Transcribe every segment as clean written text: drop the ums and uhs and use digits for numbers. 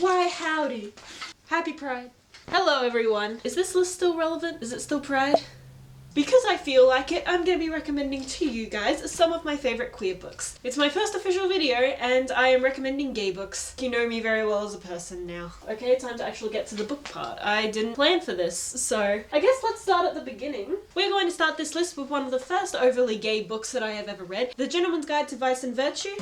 Why howdy. Happy Pride. Hello everyone. Is this list still relevant? Is it still Pride? Because I feel like it, I'm going to be recommending to you guys some of my favourite queer books. It's my first official video and I am recommending gay books. You know me very well as a person now. Okay, time to actually get to the book part. I didn't plan for this, so I guess let's start at the beginning. We're going to start this list with one of the first overly gay books that I have ever read, The Gentleman's Guide to Vice and Virtue,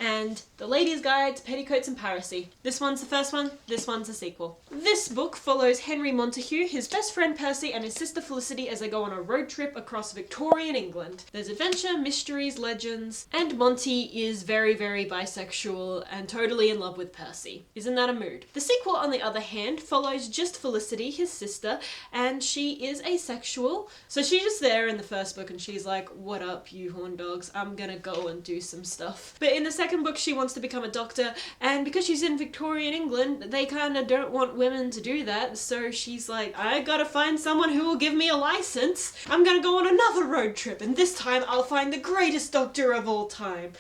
and The Lady's Guide to Petticoats and Piracy. This one's the first one, this one's a sequel. This book follows Henry Montague, his best friend Percy, and his sister Felicity as they go on a road trip across Victorian England. There's adventure, mysteries, legends, and Monty is very, very bisexual and totally in love with Percy. Isn't that a mood? The sequel, on the other hand, follows just Felicity, his sister, and she is asexual. So she's just there in the first book and she's like, what up, you horn dogs? I'm gonna go and do some stuff. But in the second book, she wants to become a doctor, and because she's in Victorian England, they kind of don't want women to do that, so she's like, I gotta find someone who will give me a license. I'm gonna go on another road trip, and this time I'll find the greatest doctor of all time.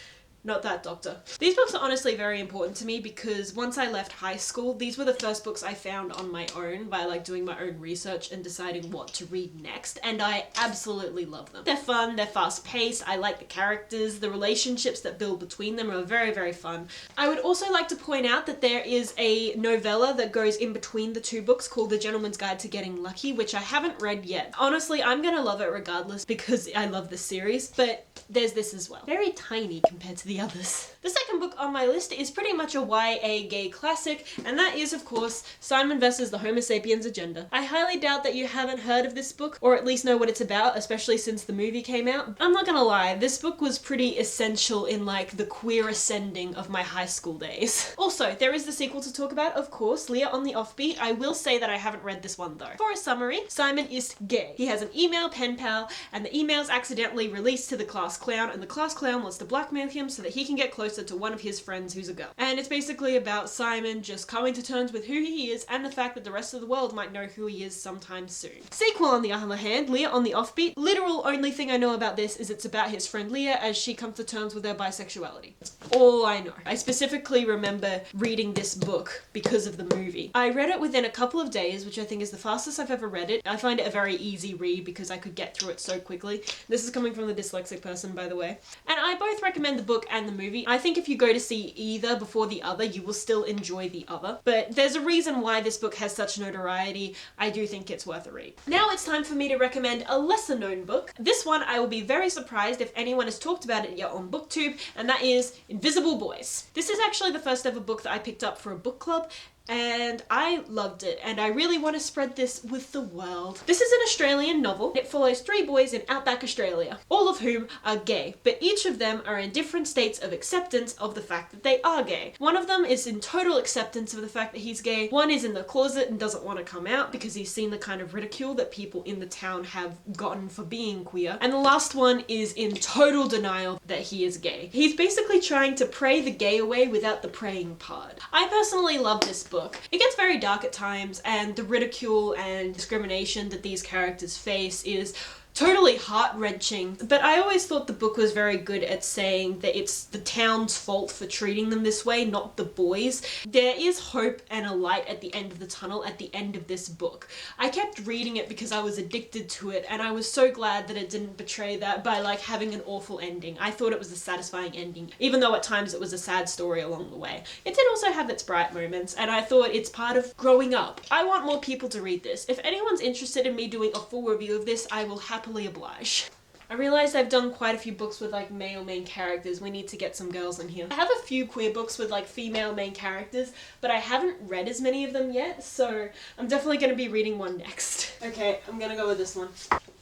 Not that doctor. These books are honestly very important to me because once I left high school, these were the first books I found on my own by like doing my own research and deciding what to read next, and I absolutely love them. They're fun, they're fast paced, I like the characters, the relationships that build between them are very, very fun. I would also like to point out that there is a novella that goes in between the two books called The Gentleman's Guide to Getting Lucky, which I haven't read yet. Honestly, I'm gonna love it regardless because I love this series, but there's this as well. Very tiny compared to the others. The second book on my list is pretty much a YA gay classic, and that is, of course, Simon vs. the Homo Sapiens Agenda. I highly doubt that you haven't heard of this book, or at least know what it's about, especially since the movie came out. I'm not gonna lie, this book was pretty essential in like the queer ascending of my high school days. Also, there is the sequel to talk about, of course, Leah on the Offbeat. I will say that I haven't read this one though. For a summary, Simon is gay. He has an email pen pal, and the email's accidentally released to the class clown, and the class clown wants to blackmail him so that he can get closer to one of his friends who's a girl. And it's basically about Simon just coming to terms with who he is and the fact that the rest of the world might know who he is sometime soon. Sequel, on the other hand, Leah on the Offbeat. Literal only thing I know about this is it's about his friend Leah as she comes to terms with her bisexuality. That's all I know. I specifically remember reading this book because of the movie. I read it within a couple of days, which I think is the fastest I've ever read it. I find it a very easy read because I could get through it so quickly. This is coming from the dyslexic person, by the way. And I both recommend the book and the movie. I think if you go to see either before the other, you will still enjoy the other. But there's a reason why this book has such notoriety. I do think it's worth a read. Now it's time for me to recommend a lesser known book. This one I will be very surprised if anyone has talked about it yet on BookTube, and that is Invisible Boys. This is actually the first ever book that I picked up for a book club, and I loved it, and I really want to spread this with the world. This is an Australian novel. It follows 3 boys in outback Australia, all of whom are gay, but each of them are in different states of acceptance of the fact that they are gay. One of them is in total acceptance of the fact that he's gay. One is in the closet and doesn't want to come out because he's seen the kind of ridicule that people in the town have gotten for being queer. And the last one is in total denial that he is gay. He's basically trying to pray the gay away without the praying part. I personally love this book. It gets very dark at times, and the ridicule and discrimination that these characters face is totally heart-wrenching, but I always thought the book was very good at saying that it's the town's fault for treating them this way, not the boys. There is hope and a light at the end of the tunnel at the end of this book. I kept reading it because I was addicted to it, and I was so glad that it didn't betray that by like having an awful ending. I thought it was a satisfying ending, even though at times it was a sad story along the way. It did also have its bright moments, and I thought it's part of growing up. I want more people to read this. If anyone's interested in me doing a full review of this, I will happily oblige. I realized I've done quite a few books with like male main characters. We need to get some girls in here. I have a few queer books with like female main characters, but I haven't read as many of them yet, so I'm definitely going to be reading one next. Okay, I'm gonna go with this one.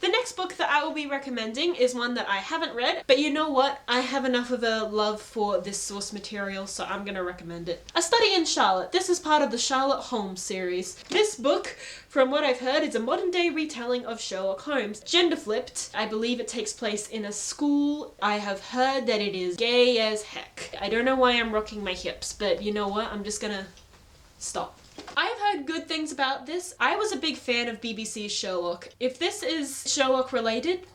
The next book that I will be recommending is one that I haven't read, but you know what? I have enough of a love for this source material, so I'm gonna recommend it. A Study in Charlotte. This is part of the Sherlock Holmes series. This book, from what I've heard, is a modern day retelling of Sherlock Holmes. Gender flipped. I believe it takes place in a school. I have heard that it is gay as heck. I don't know why I'm rocking my hips, but you know what? I'm just gonna stop. I have heard good things about this. I was a big fan of BBC's Sherlock. If this is Sherlock related,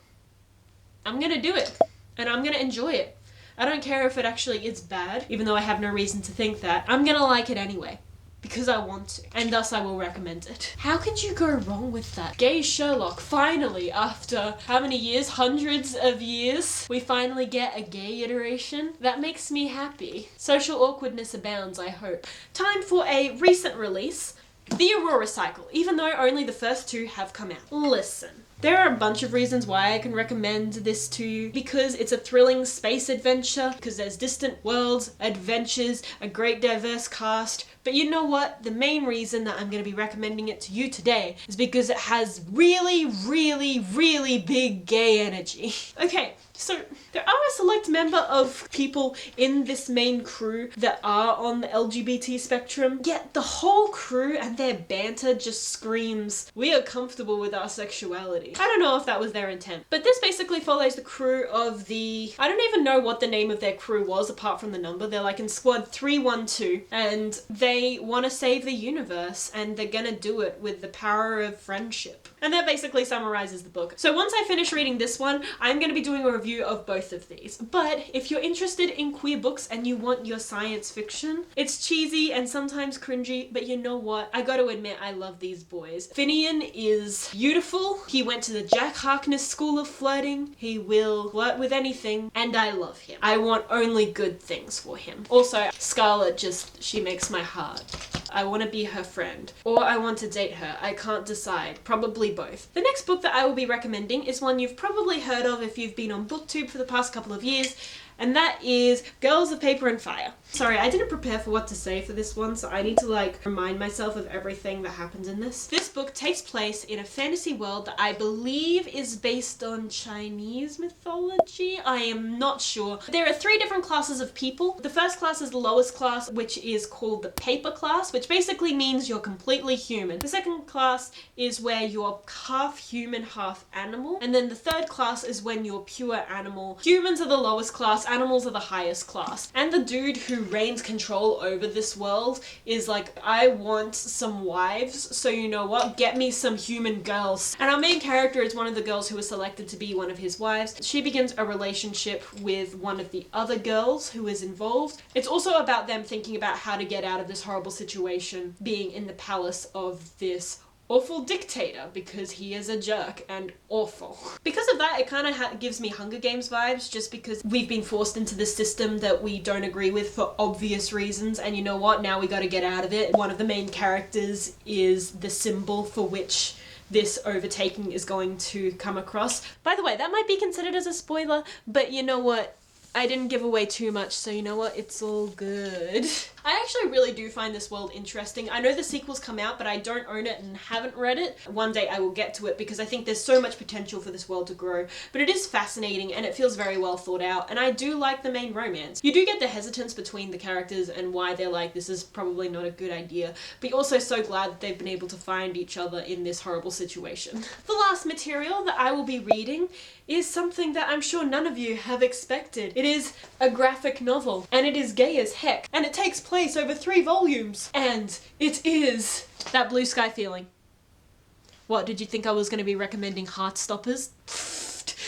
I'm gonna do it. And I'm gonna enjoy it. I don't care if it actually is bad, even though I have no reason to think that. I'm gonna like it anyway. because I want to, and thus I will recommend it. How could you go wrong with that? Gay Sherlock, finally, after how many years? Hundreds of years, we finally get a gay iteration. That makes me happy. Social awkwardness abounds, I hope. Time for a recent release, the Aurora Cycle, even though only the first two have come out. Listen. There are a bunch of reasons why I can recommend this to you, because it's a thrilling space adventure, because there's distant worlds, adventures, a great diverse cast. But you know what? The main reason that I'm going to be recommending it to you today is because it has really, really, really big gay energy. Okay, so there are a select member of people in this main crew that are on the LGBT spectrum, yet the whole crew and their banter just screams, we are comfortable with our sexuality. I don't know if that was their intent, but this basically follows the crew of the, I don't even know what the name of their crew was apart from the number. They're like in squad 312, and they want to save the universe, and they're gonna do it with the power of friendship. And that basically summarizes the book. So once I finish reading this one, I'm gonna be doing a review of both of these. But if you're interested in queer books and you want your science fiction, it's cheesy and sometimes cringy, but you know what? I gotta admit, I love these boys. Finian is beautiful. He went to the Jack Harkness School of Flirting. He will flirt with anything, and I love him. I want only good things for him. Also, Scarlett she makes my heart. I want to be her friend, or I want to date her. I can't decide. Probably both. The next book that I will be recommending is one you've probably heard of if you've been on BookTube for the past couple of years, and that is Girls of Paper and Fire. Sorry, I didn't prepare for what to say for this one, so I need to remind myself of everything that happens in this. This book takes place in a fantasy world that I believe is based on Chinese mythology. I am not sure. There are 3 different classes of people. The first class is the lowest class, which is called the paper class, which basically means you're completely human. The second class is where you're half human, half animal. And then the third class is when you're pure animal. Humans are the lowest class, animals are the highest class. And the dude who reigns control over this world is like, I want some wives, so you know what, get me some human girls. And our main character is one of the girls who was selected to be one of his wives. She begins a relationship with one of the other girls who is involved. It's also about them thinking about how to get out of this horrible situation, being in the palace of this awful dictator, because he is a jerk and awful. Because of that, it kind of gives me Hunger Games vibes, just because we've been forced into this system that we don't agree with for obvious reasons, and you know what, now we gotta get out of it. One of the main characters is the symbol for which this overtaking is going to come across. By the way, that might be considered as a spoiler, but you know what? I didn't give away too much, so you know what? It's all good. I actually really do find this world interesting. I know the sequels come out, but I don't own it and haven't read it. One day I will get to it because I think there's so much potential for this world to grow. But it is fascinating and it feels very well thought out, and I do like the main romance. You do get the hesitance between the characters and why they're like, this is probably not a good idea, but you're also so glad that they've been able to find each other in this horrible situation. The last material that I will be reading is something that I'm sure none of you have expected. It is a graphic novel, and it is gay as heck, and it takes place over 3 volumes, and it is that blue sky feeling. What, did you think I was going to be recommending Heartstoppers?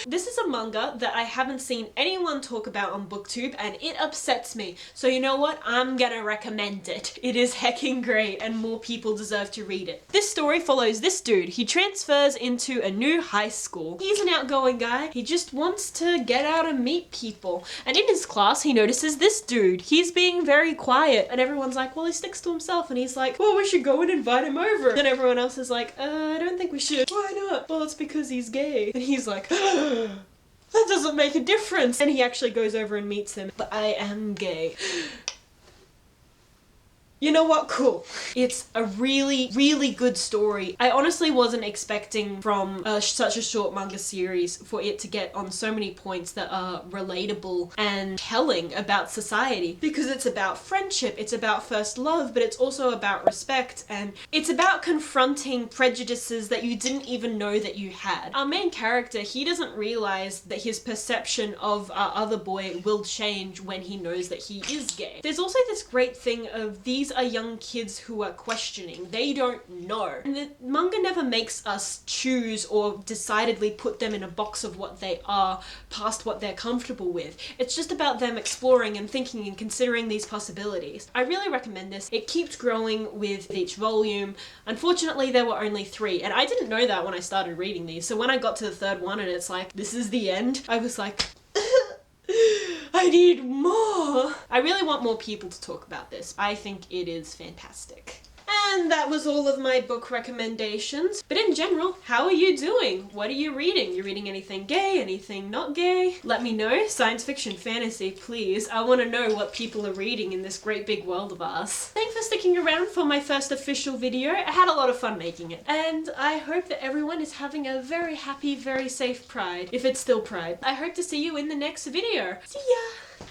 This is a manga that I haven't seen anyone talk about on BookTube, and it upsets me. So you know what? I'm gonna recommend it. It is hecking great, and more people deserve to read it. This story follows this dude. He transfers into a new high school. He's an outgoing guy. He just wants to get out and meet people. And in his class, he notices this dude. He's being very quiet, and everyone's like, well, he sticks to himself. And he's like, well, we should go and invite him over. And everyone else is like, I don't think we should. Why not? Well, it's because he's gay. And he's like, that doesn't make a difference. And he actually goes over and meets him. But I am gay. You know what? Cool. It's a really, really good story. I honestly wasn't expecting from such a short manga series for it to get on so many points that are relatable and telling about society. Because it's about friendship, it's about first love, but it's also about respect, and it's about confronting prejudices that you didn't even know that you had. Our main character, he doesn't realize that his perception of our other boy will change when he knows that he is gay. There's also this great thing of these these are young kids who are questioning. They don't know. And the manga never makes us choose or decidedly put them in a box of what they are past what they're comfortable with. It's just about them exploring and thinking and considering these possibilities. I really recommend this. It keeps growing with each volume. Unfortunately, there were only 3, and I didn't know that when I started reading these. So when I got to the 3rd one and it's like, this is the end, I was like, I need more. I really want more people to talk about this. I think it is fantastic. And that was all of my book recommendations. But in general, how are you doing? What are you reading? You reading anything gay? Anything not gay? Let me know. Science fiction, fantasy, please. I want to know what people are reading in this great big world of ours. Thanks for sticking around for my first official video. I had a lot of fun making it. And I hope that everyone is having a very happy, very safe Pride. If it's still Pride. I hope to see you in the next video. See ya!